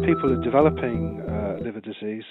People are developing liver disease,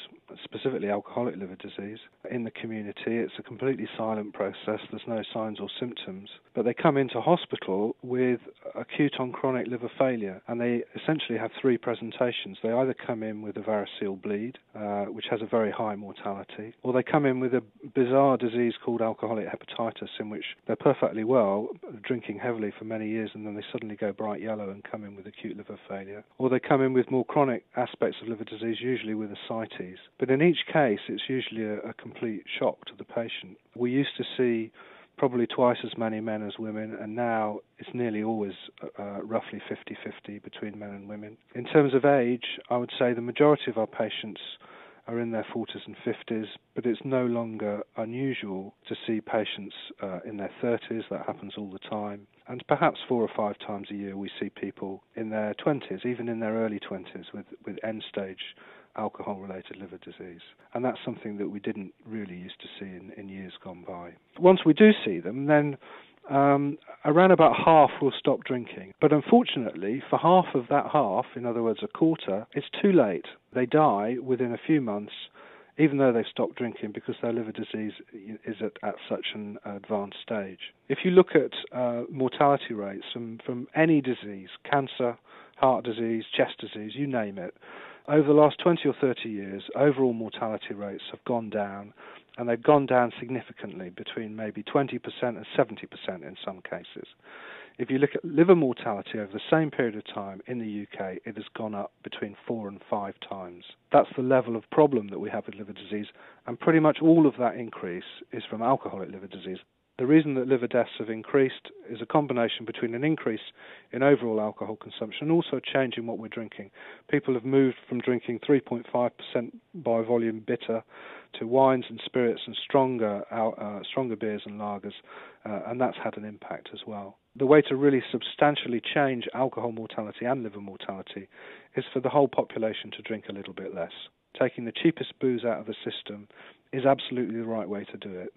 specifically alcoholic liver disease, in the community. It's a completely silent process. There's no signs or symptoms. But they come into hospital with acute on chronic liver failure, and they essentially have three presentations. They either come in with a variceal bleed, which has a very high mortality, or they come in with a bizarre disease called alcoholic hepatitis, in which they're perfectly well, drinking heavily for many years, and then they suddenly go bright yellow and come in with acute liver failure. Or they come in with more chronic aspects of liver disease, usually with ascites. But in each case, it's usually a complete shock to the patient. We used to see probably twice as many men as women, and now it's nearly always roughly 50-50 between men and women. In terms of age, I would say the majority of our patients are in their 40s and 50s, but it's no longer unusual to see patients in their 30s. That happens all the time. And perhaps 4 or 5 times a year we see people in their 20s, even in their early 20s, with end-stage alcohol-related liver disease. And that's something that we didn't really used to see in years gone by. Once we do see them, then around about half will stop drinking. But unfortunately, for half of that half, in other words, a quarter, it's too late. They die within a few months, even though they've stopped drinking, because their liver disease is at such an advanced stage. If you look at mortality rates from any disease, cancer, heart disease, chest disease, you name it, over the last 20 or 30 years, overall mortality rates have gone down, and they've gone down significantly, between maybe 20% and 70% in some cases. If you look at liver mortality over the same period of time in the UK, it has gone up between 4 and 5 times. That's the level of problem that we have with liver disease, and pretty much all of that increase is from alcoholic liver disease. The reason that liver deaths have increased is a combination between an increase in overall alcohol consumption and also changing what we're drinking. People have moved from drinking 3.5% by volume bitter to wines and spirits and stronger beers and lagers, and that's had an impact as well. The way to really substantially change alcohol mortality and liver mortality is for the whole population to drink a little bit less. Taking the cheapest booze out of the system is absolutely the right way to do it.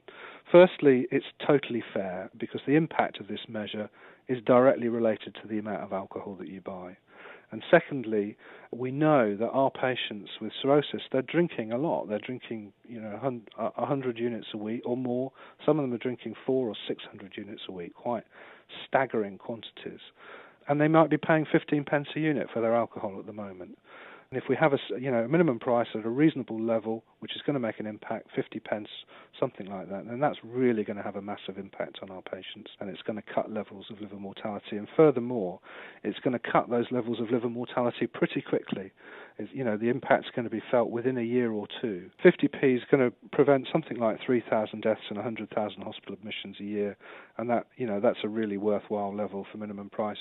Firstly, it's totally fair because the impact of this measure is directly related to the amount of alcohol that you buy. And secondly, we know that our patients with cirrhosis, they're drinking a lot. They're drinking, 100 units a week or more. Some of them are drinking 400 or 600 units a week, quite staggering quantities. And they might be paying 15 pence a unit for their alcohol at the moment. And if we have a minimum price at a reasonable level, which is going to make an impact, 50 pence, something like that, then that's really going to have a massive impact on our patients, and it's going to cut levels of liver mortality. And furthermore, it's going to cut those levels of liver mortality pretty quickly. The impact's going to be felt within a year or two. 50p is going to prevent something like 3,000 deaths and 100,000 hospital admissions a year, and that's a really worthwhile level for minimum price.